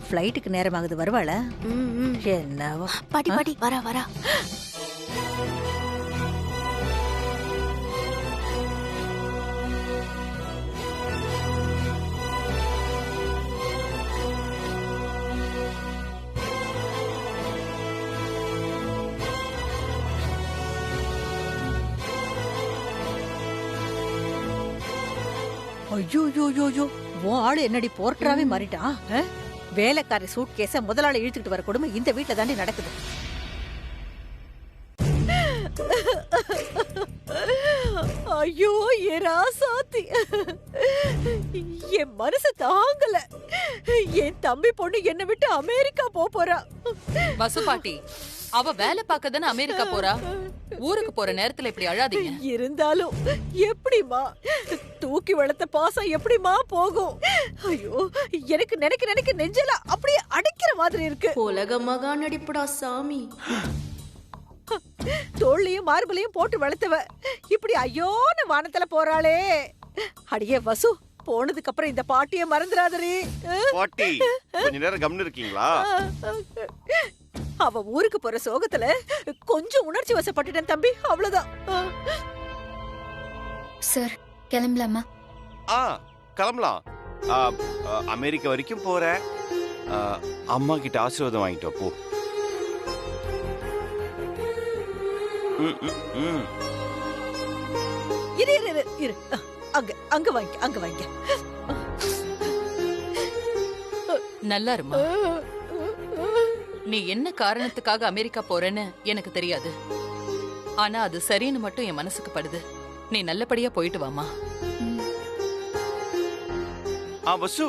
ஃப்ளைட்டுக்கு நேரமாகுது, வருவாளா? என்னவோ. பாட்டி பாட்டி வரா வரா. ஐயோ யோ யோ யோ, உன் ஆளு என்னடி போர்ட்டராவே மாறிட்டான்? வேலைக்காரி சூட் கேஸ முதலாளி இழுத்துக்கிட்டு வர கொடுமை இந்த வீட்டுல தாண்டி நடக்குது. ஐயோ ஏ ராசாத்தி, என் மனசு தாங்கல. என் தம்பி பொண்ணு என்னை விட்டு அமெரிக்கா போறா. வசு பாட்டி, அவ வேலை பார்க்கதானே அமெரிக்கா போறா. ஊருக்கு போற நேரத்துல இப்படி அழாதீங்க. இருந்தாலும் எப்படிமா தூக்கி வளர்த்த பாசம் எப்படிமா போகும்? ஐயோ, எனக்கு நினைக்க நினைக்க நெஞ்சல அப்படியே அடிக்கிற மாதிரி இருக்கு. உலக மகா நடிப்புடா சாமி. தோள்ளையும் மார்பலையும் போட்டு வளர்த்தவ இப்படி ஐயோன்னு வானத்துல போறாளே. அடியே வசு, போனதுக்கு அப்புறம் இந்த பாட்டிய மறந்துடாதே. பாட்டி, கொஞ்ச நேரம் கம்னு இருக்கீங்களா? அவ ஊருக்கு போற சோகத்துல கொஞ்சம் உணர்ச்சி வசப்பட்டுட்டேன் தம்பி, அவ்வளவுதான். சார் கிளம்பலாமா? கிளம்பலாம். அமெரிக்கா வரைக்கும் போற. அம்மா கிட்ட ஆசீர்வாதம் வாங்கிட்டு போ. இரு இரு இரு, அங்க அங்க வாங்க, அங்க வாங்க. நல்லா இருமா. நீ என்ன காரணத்துக்காக அமெரிக்கா போறேன்னு எனக்கு தெரியாது. ஆனா அது சரின்னு மட்டும் என் மனசுக்கு படுது. நீ நல்லபடியா போயிட்டு வாமா. வசு,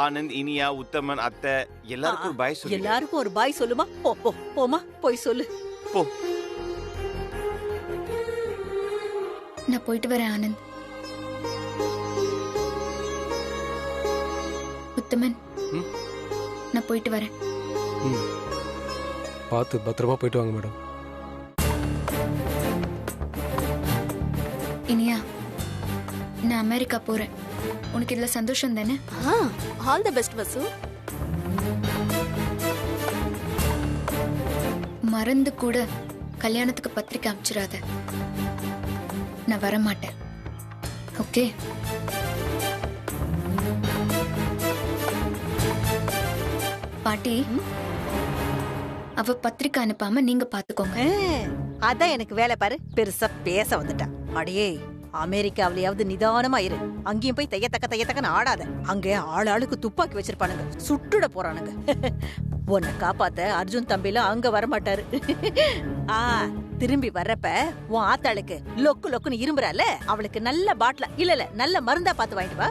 ஆனந்த், இனியா, உத்தமன், அத்தை எல்லாருக்கும் பாய் சொல்லு. எல்லாருக்கும் ஒரு பாய் சொல்லுமா. போ போ போமா, போய் சொல்லு போ. நான் போயிட்டு வரேன் ஆனந்த். உத்தமன், நான் போயிட்டு வரேன். பார்த்து பத்திரமா போயிட்டு வாங்க மேடம். இனியா, நான் அமெரிக்கா போறேன். உனக்கு இதுல சந்தோஷம் தானே? ஆல் தி பெஸ்ட் வசு. மறந்து கூட கல்யாணத்துக்கு பத்திரிக்கை அனுப்பிச்சிடாத. நான் வர மாட்டேன். ஓகே? பாட்டி, அவ பத்திரிக்கை அனுப்பாம நீங்க பாத்துக்கோங்க. அதான் எனக்கு வேலை பாரு. பெருசா பேச வந்துட்டா. அடியே, அமெரிக்காவிலேயாவது நிதானமா இரு. அங்கேயும் போய் தையத்தக்கன்னு ஆடாத. அங்க ஆளாளுக்கு துப்பாக்கி வச்சிருப்பானுங்க, சுட்டுட போறானுங்க. உன்னை காப்பாத்த அர்ஜுன் தம்பில அங்க வரமாட்டாரு. திரும்பி வர்றப்ப உன் ஆத்தாளுக்கு லொக்கு லொக்குன்னு இரும்புறால, அவளுக்கு நல்ல பாட்டிலா இல்ல நல்ல மருந்தா பார்த்து வாங்கிட்டு வா.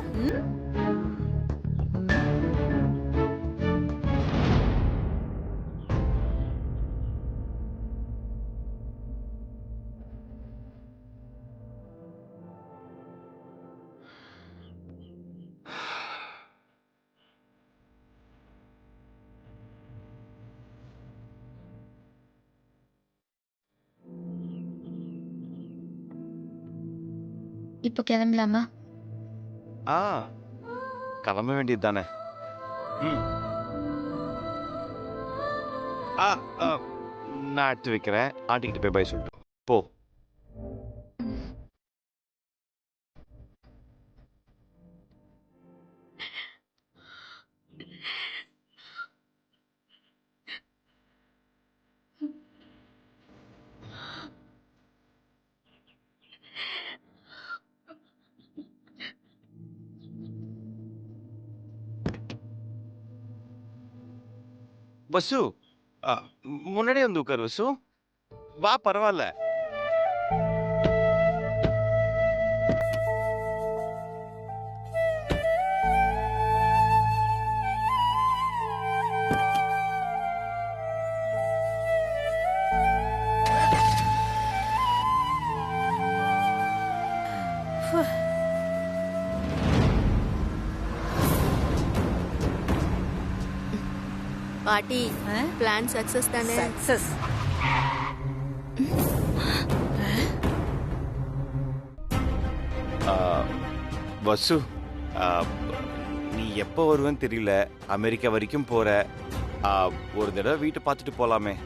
இப்போ கிளம்பலாமா? கிளம்ப வேண்டியது தானே. நான் எடுத்து வைக்கிறேன். ஆண்டிக்கிட்ட போய் பாய் சொல்லிட்டு போ. வசு, முன்னாடியே வந்து உட்கார் வசு. வா, பரவாயில்ல. பாட்டி, பிளான் சக்சஸ் தானே? சக்சஸ். வசு, நீ எப்போ வருவேன்னு தெரியல. அமெரிக்கா வரைக்கும் போற. ஒரு தடவை வீட்டை பார்த்துட்டு போலாமே.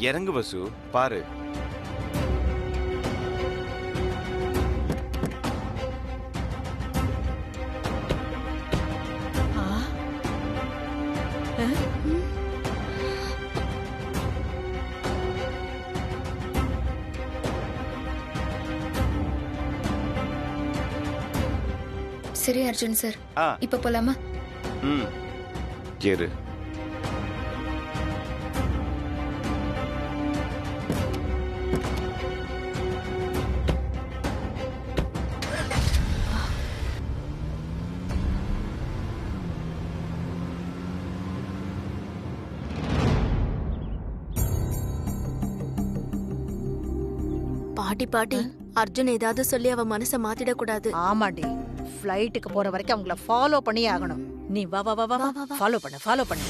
இறங்கு வசு, பாரு. சரி அர்ஜுன் சார், ஆ இப்ப போலாமா? ம் சரி. பாட்டி அர்ஜுன் ஏதாவது சொல்லி அவ மனச மாத்திட கூடாது. ஆமாடி, ஃப்ளைட்டுக்கு போற வரைக்கும் அவங்கள ஃபாலோ பண்ணியே ஆகணும். நீ வா வா வா வா ஃபாலோ பண்ணு.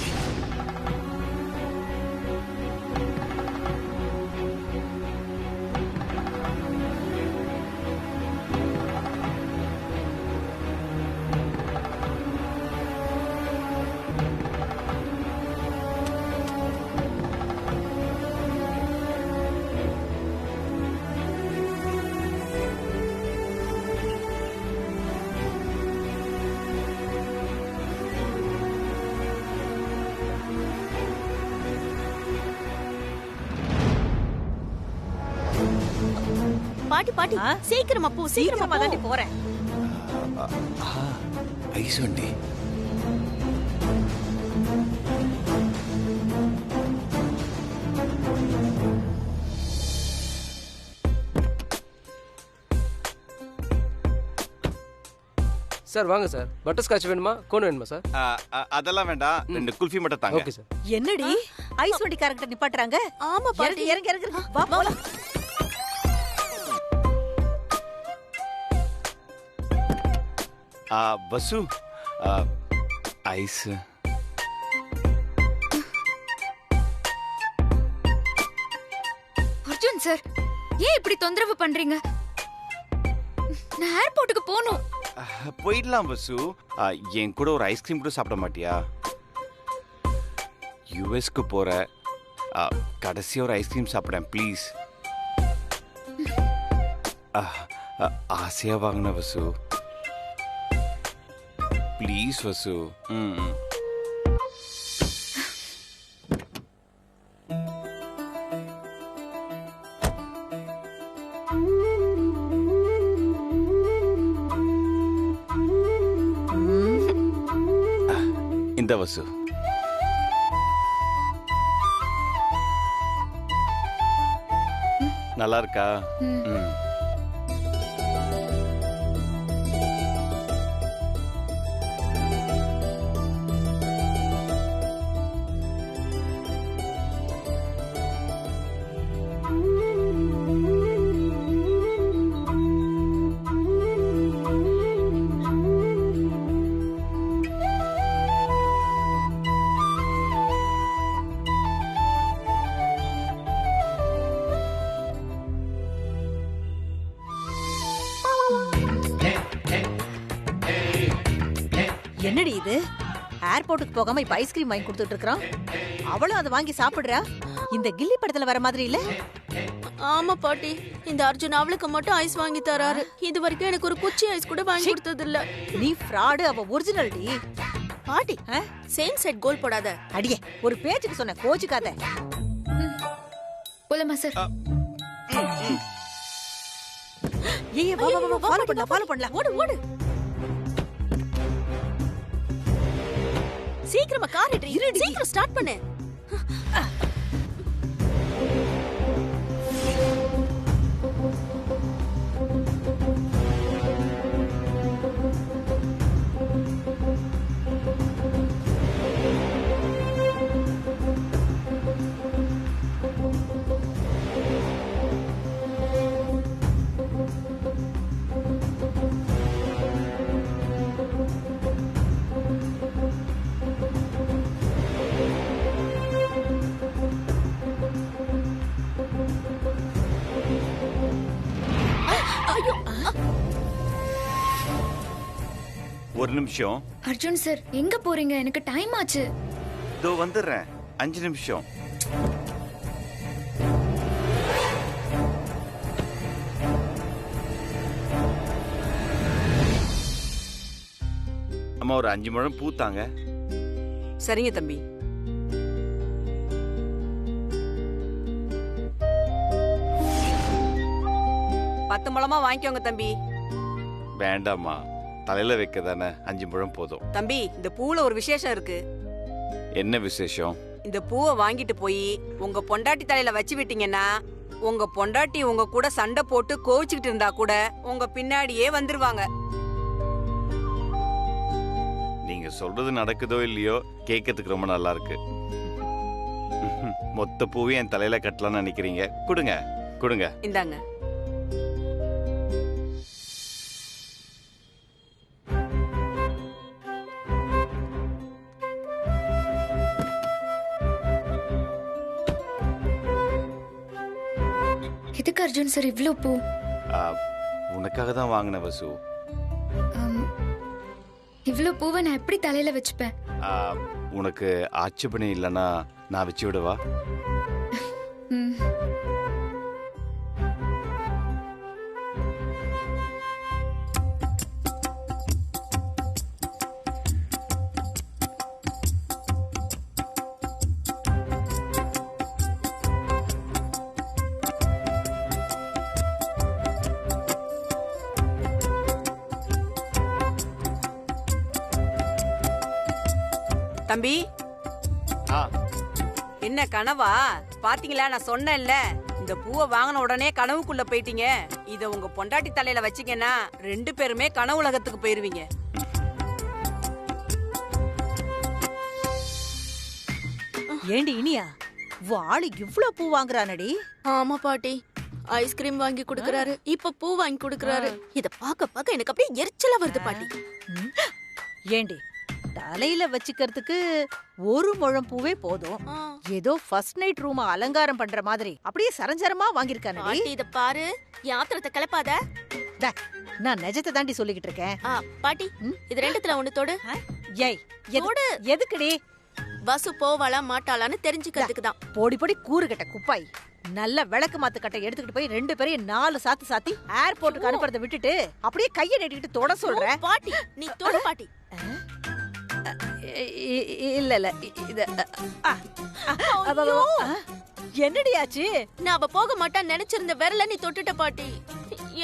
பாட்டி ஆ? சீக்கிரமா போ, சீக்கிரமா தாண்டி போறேன். ஐஸ் வண்டி. சார் வாங்க சார். பட்டர் ஸ்காட்ச் வேணுமா, கோன் வேணுமா சார்? அதெல்லாம் வேண்டாம், 2 குல்ஃபி மட்டும் தாங்க. Okay sir. என்னடி ஐஸ் வண்டி காரங்கிட்ட நிப்பாட்டுறாங்க? ஆமா பாட்டி. இறங்கு வா போலாம். வசு, ஐஸ். அர்ஜுன் சார், ஏன் இப்படி தொந்தரவு பண்றீங்க? நான் ஏர்போர்ட்டுக்கு போகணும். போயிடலாம் வசு. என் கூட ஒரு ஐஸ்கிரீம் கூட சாப்பிட மாட்டியா? யுஎஸ்க்கு போற. கடைசியா ஒரு ஐஸ்கிரீம் சாப்பிடேன் ப்ளீஸ். ஆசையா வாங்கின வசு, ப்ளீஸ் வசு. இந்த வசு. நல்லா இருக்கா? ம். என்னடி இது? ஏர்போர்ட்டுக்கு போகாம இப்ப ஐஸ்கிரீம் வாங்கி கொடுத்துட்டு இருக்கான். அவளும் அதை வாங்கி சாப்பிடுறா. இந்த கில்லி படத்துல வர மாதிரி இல்ல? ஆமா பாட்டி, இந்த அர்ஜுன் அவளுக்கு மட்டும் ஐஸ் வாங்கி தராரு. இது வரைக்கும் எனக்கு ஒரு குச்சி ஐஸ் கூட வாங்கி கொடுத்தது இல்ல. நீ ஃப்ராடு, அவ ஒரிஜினல் டி. பாட்டி சேம் சைட் கோல் போடாத. அடியே, ஒரு பேச்சுக்கு சொன்ன, கோச்சுக்காத. போலாமா சார்? ஏய் வா வா வா, ஃபாலோ பண்ணலாம். ஓடு. சீக்கிரமா கார் எடுத்து சீக்கிரம் ஸ்டார்ட் பண்ணு. ஒரு நிமிஷம். அர்ஜுன் சார் எங்க போறீங்க? எனக்கு டைம் ஆச்சு. இதோ வந்துடுறேன். 5 நிமிஷம். அம்மா ஒரு 5 முழம் பூத்தாங்க. சரிங்க தம்பி. பத்து முழமா வாங்கிக்கோங்க தம்பி. வேண்டாம்மா, தலையில வைக்க தானே 5 முழம் போதும். தம்பி, இந்த பூவுல ஒரு விசேஷம் இருக்கு. என்ன விசேஷம்? இந்த பூவை வாங்கிட்டு போய் உங்க பொண்டாட்டி தலையில வச்சு விட்டீங்கன்னா உங்க பொண்டாட்டி உங்க கூட சண்டை போட்டு கோவிச்சுக்கிட்டு இருந்தா கூட உங்க பின்னாடியே வந்துருவாங்க. நீங்க சொல்றது நடக்குதோ இல்லையோ, கேட்கறதுக்கு ரொம்ப நல்லா இருக்கு. மொத்த பூவையும் என் தலையில கட்டலாம்னு நினைக்கிறீங்க? கொடுங்க கொடுங்க. இந்தாங்க. எதுக்கு அர்ஜுன் சார் இவ்ளோ பூ? உனக்காக தான் வாங்கின வசு. இவ்ளோ பூவை நான் எப்படி தலையில வச்சுப்பேன்? உனக்கு ஆட்சேபனை இல்லைன்னா நான் வச்சு விடவா? ம். தம்பி, என்ன கனவா? பாத்தீங்களா, நான் சொன்னேன்ல, இந்த பூவை வாங்கின உடனே கனவுக்குள்ள போயிட்டீங்க. இத உங்க பொண்டாட்டி தலையில வச்சீங்கன்னா 2 பேருமே கனவு உலகத்துக்கு போயிருவீங்க. ஏண்டி இனியா, வாளி இவ்ளோ பூ வாங்குறானடி? ஆமா பாட்டி, ஐஸ்கிரீம் வாங்கி குடுக்கறாரு, இப்ப பூ வாங்கி குடுக்கறாரு. இத பாக்க எனக்கு அப்படியே எரிச்சலா வருது பாட்டி. ஏண்டி, தலையில வச்சுக்கிறதுக்கு 1 முழம் பூவே போதும். ஏதோ ஃபர்ஸ்ட் நைட் ரூம் அலங்காரம் பண்ற மாதிரி அப்படியே சரஞ்சரமா வாங்கிருக்கானடி. பாட்டி இத பாரு, யாத்திரத்தை கிளப்பாத. நான் நிஜத்தை தாண்டி சொல்லிக்கிட்டு இருக்கேன். பாட்டி, இது 2த்துல ஒண்ணு தொடு. ஏய், எதுக்குடி? வசு போவாளா மாட்டாளான்னு தெரிஞ்சுக்கிறதுக்கு தான். போடி போடி கூறு கட்ட குப்பாய். நல்ல விளக்கு மாத்து கட்டை எடுத்துக்கிட்டு போய் 2 பேரையும் 4 சாத்து சாத்தி ஏர்போர்ட்டுக்கு அனுப்புறத விட்டுட்டு அப்படியே கையை நீட்டிக்கிட்டு தொட சொல்ற. பாட்டி நீ தொடு பாட்டி. இல்ல என்னடி ஆச்சு? நான் அவ போக மாட்டான்னு நினைச்சிருந்த விரல நீ தொட்டுட்ட பாட்டி.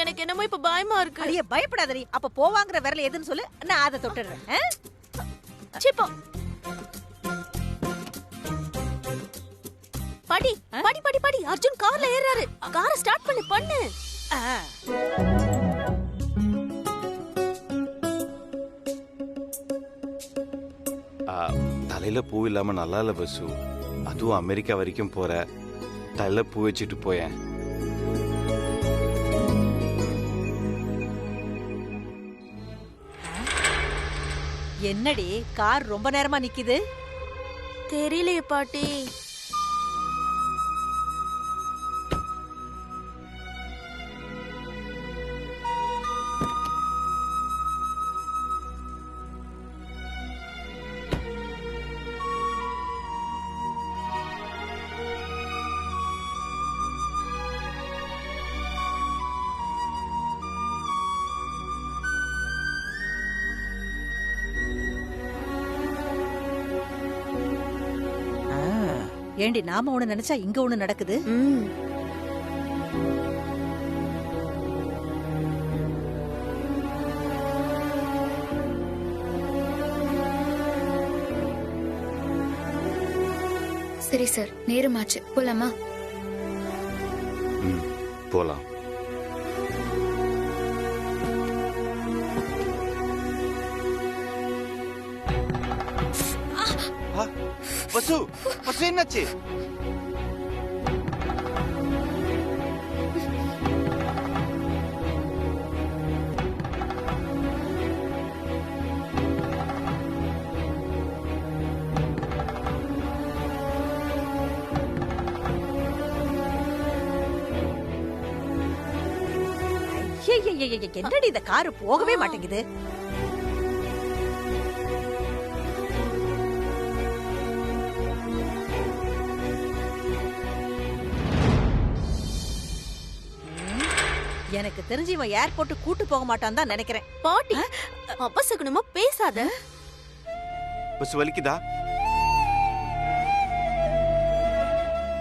எனக்கு என்னமோ இப்ப பயமா இருக்கு. அடியே பயப்படாதடி. அப்ப போவாங்கற விரல எதுன்னு சொல்லு, நான் அதை தொட்டுறேன். சிப்போ பாட்டி, பாட்டி பாட்டி பாட்டி, அர்ஜுன் கார்ல ஏறாரு. காரை ஸ்டார்ட் பண்ணு. தலையில பூ இல்லாம நல்லா இல்ல பசு. அதுவும் அமெரிக்கா வரைக்கும் போற, தலையில பூ வச்சுட்டு போயேன். என்னடி கார் ரொம்ப நேரமா நிக்குது? தெரியலையே பாட்டி. ஏண்டி, நாம ஒண்ணு நினைச்சா இங்க ஒண்ணு நடக்குது. சரி சார், நேரமாச்சு, போலாமா? போலாம். வசு, வசு என்னாச்சு? என்னடி இந்த காரு போகவே மாட்டேங்குது? எனக்கு தெரிஞ்சு இவன் ஏர்போர்ட் கூட்டு போக மாட்டான் தான் நினைக்கிறேன். பாட்டி அபசகுனமா பேசாத. பஸ் வலிக்குதா?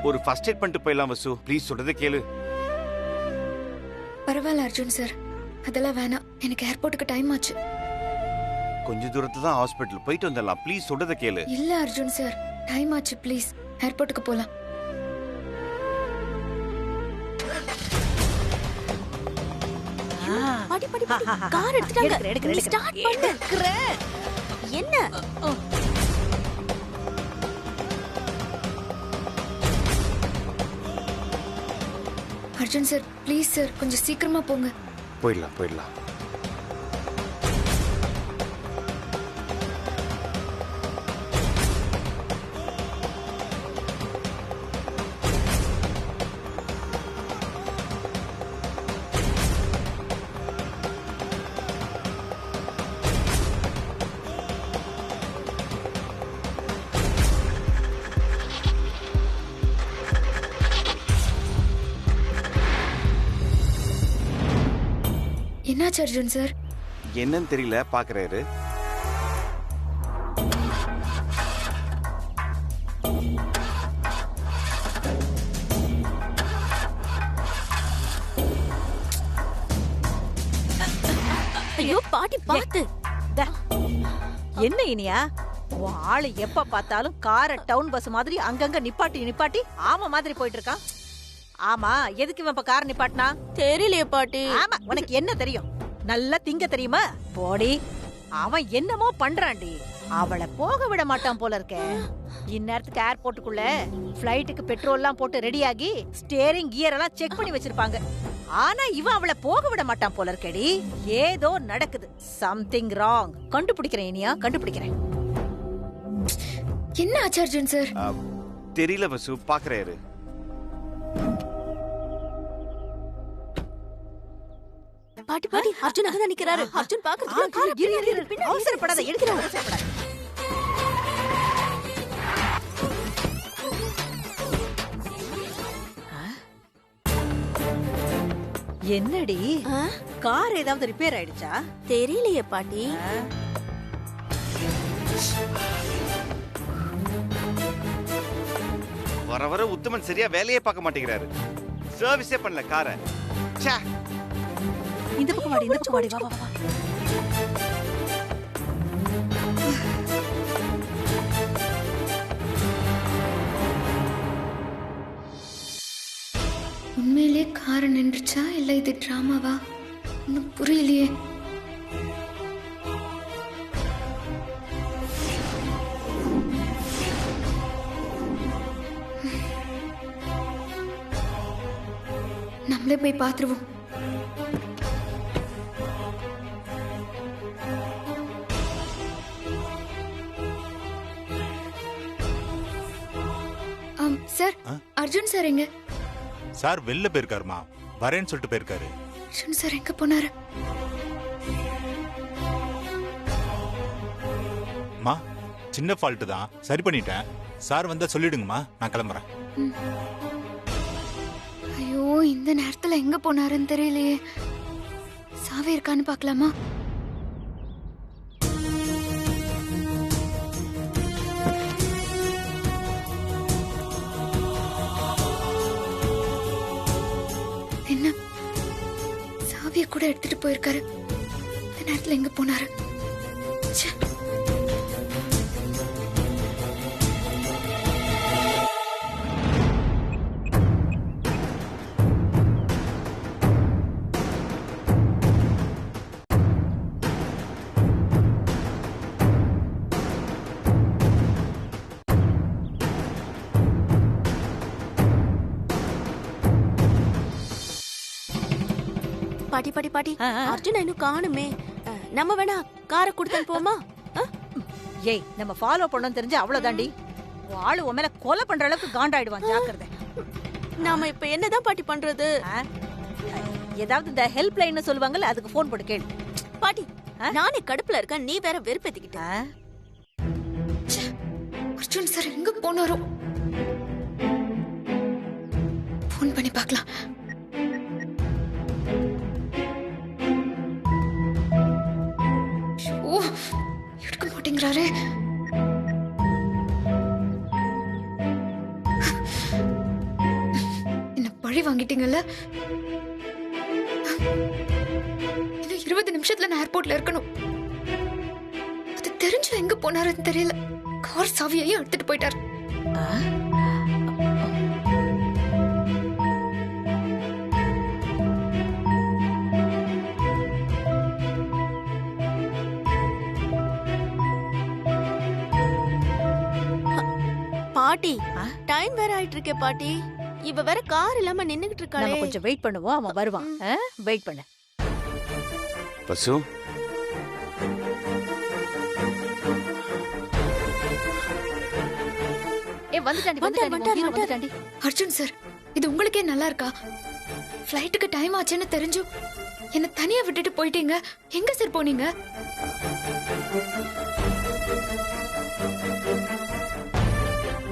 ஒரு ஃபர்ஸ்ட் எய்ட் பண்ணிட்டு போயிடலாம் வசு. ப்ளீஸ் சொல்றதை கேளு. பரவாயில்ல அர்ஜுன் சார், அதெல்லாம் வேணாம். எனக்கு ஏர்போர்ட்டுக்கு டைம் ஆச்சு. கொஞ்ச தூரத்துல தான் ஹாஸ்பிட்டல், போயிட்டு வந்துடலாம். ப்ளீஸ் சொல்றதை கேளு. இல்ல அர்ஜுன் சார், டைம் ஆச்சு. ப்ளீஸ் ஏர்போர்ட்டுக்கு போலாம். பாட்டி பாட்டி கார் எடுத்துட்டாங்க. எடுக்கிறேன். ஸ்டார்ட் பண்ணு. என்ன அர்ஜுன் சார் ப்ளீஸ் சார், கொஞ்சம் சீக்கிரமா போங்க. போயிடலாம். என்னாச்சு அர்ஜுன் சார்? என்னன்னு தெரியல, பாக்குறாரு. ஐயோ பாட்டி பாத்து. என்ன இனியா, உன் ஆளு எப்ப பார்த்தாலும் கார டவுன் பஸ் மாதிரி அங்கங்க நிப்பாட்டி ஆமா மாதிரி போயிட்டு இருக்கான். ஆமா, எதுக்கு இவன் இப்ப கார் நிப்பாட்டினா? தெரியலையே பாட்டி. ஆமா, உனக்கு என்ன தெரியும்? நல்லா திங்க தெரியுமா? போடி, அவன் என்னமோ பண்றான்டி. அவளை போக விட மாட்டான் போல இருக்க. இந்நேரத்துக்கு ஏர்போர்ட்டுக்குள்ள பிளைட்டுக்கு பெட்ரோல் எல்லாம் போட்டு ரெடியாகி ஸ்டேரிங் கியர் எல்லாம் செக் பண்ணி வச்சிருப்பாங்க. ஆனா இவன் அவளை போக விட மாட்டான் போல இருக்கடி. ஏதோ நடக்குது. Something wrong. கண்டுபிடிக்கிறேன் இனியா, கண்டுபிடிக்கிறேன். என்ன ஆச்சு அர்ஜுன் சார்? தெரியல வசு, பாக்குறாரு. பாட்டி பாட்டி அர்ஜுன் அங்கதான் நிக்கிறாரு. அர்ஜுன் பாக்குறதுக்கு அவசரப்படாத, எடுக்கிறேன். அவசரப்படாத. என்னடி, கார் ஏதாவது ரிப்பேர் ஆயிடுச்சா? தெரியலையே பாட்டி. வர உத்தமன் சரியா வேலையே பார்க்க மாட்டேங்கிறாரு. சர்வீஸே பண்ணல காரை. இந்த பக்கம் வாடி, இந்த பக்கம் வாடி. வா வா வா. உண்மையிலே கார் நின்றுச்சா இல்ல இது டிராமாவா? இன்னும் புரியலையே. நம்மளே போய் பாத்துருவோம். சார், அர்ஜுன் சார் எங்க? சார் வெளில போயிருக்காருமா, வரேன்னு சொல்லிட்டு போயிருக்காரு. அர்ஜுன் சார் எங்க போனாரு? மா, சின்ன ஃபால்ட் தான், சரி பண்ணிட்டேன். சார் வந்தா சொல்லிடுங்கம்மா, நான் கிளம்புறேன். ஐயோ, இந்த நேரத்துல எங்க போனாருன்னு தெரியலையே. சாவி இருக்கான்னு பாக்கலாமா? என்ன, சாவியை கூட எடுத்துட்டு போயிருக்காரு. இந்த நேரத்துல எங்க போனாரு? ச்சே. பாட்டி பாட்டி பாட்டி அர்ஜுன் இன்னும் காணுமே. நம்ம வேணா காரை கொடுத்து போமா? ஏய், நம்ம ஃபாலோ பண்ணோம் தெரிஞ்சு அவ்வளவுதாண்டி. ஆளு உன் மேல கொலை பண்ற அளவுக்கு காண்டாயிடுவான். ஜாக்கிரதை. நாம இப்ப என்னதான் பாட்டி பண்றது? ஏதாவது இந்த ஹெல்ப் லைன் சொல்லுவாங்கல்ல, அதுக்கு போன் போட்டு கேளு. பாட்டி, நானே கடுப்புல இருக்கேன், நீ வேற வெறுப்பேத்திக்கிட்ட. அர்ஜுன் சார் எங்க போனாரோ? போன் பண்ணி பார்க்கலாம். பழி வாங்கிட்டீங்கல்ல. இன்னும் 20 நிமிஷத்துல நான் ஏர்போர்ட்ல இருக்கணும். அது தெரிஞ்சு எங்க போனாருன்னு தெரியல. கார் சாவியையும் எடுத்துட்டு போயிட்டாரு. பாட்டி டைம் வேற ஆயிட்டு இருக்கே பாட்டி. இவ வேற கார் இல்லாம நின்னுகிட்டு நம்ம இருக்காளே. கொஞ்சம் வெயிட் பண்ணுவோம், அவன் வருவான். வெயிட் பண்ணு. வசு வந்துட்டாண்டி. அர்ஜுன் சார், இது உங்களுக்கே நல்லா இருக்கா? ஃப்ளைட்டுக்கு டைம் ஆச்சுன்னு தெரிஞ்சும் என்ன தனியா விட்டுட்டு போயிட்டீங்க. எங்க சார் போனீங்க?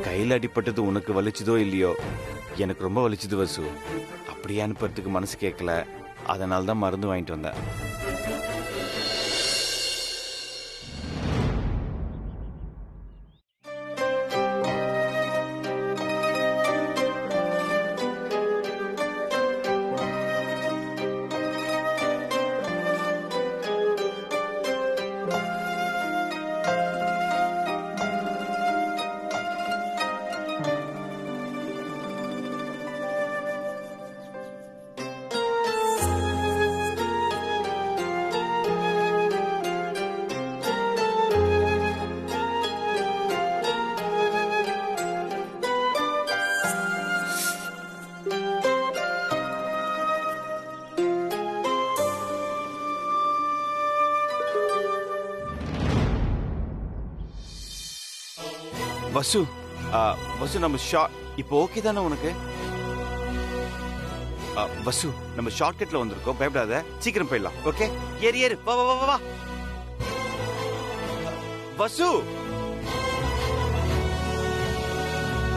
கையில் அடிப்பட்டது உனக்கு வலிச்சதோ இல்லையோ, எனக்கு ரொம்ப வலிச்சது வசு. அப்படியே அனுப்புறதுக்கு மனசு கேட்கல, அதனால தான் மருந்து வாங்கிட்டு வந்தேன். வசு வசு நம்ம ஷார்ட் இப்போ ஓகே தானே உனக்கு? வசு நம்ம ஷார்ட்கட்ல வந்திருக்கோம், பயப்படாத, சீக்கிரம் போயிடலாம். ஓகே, ஏறு ஏறு, வா வா வா வா. வசு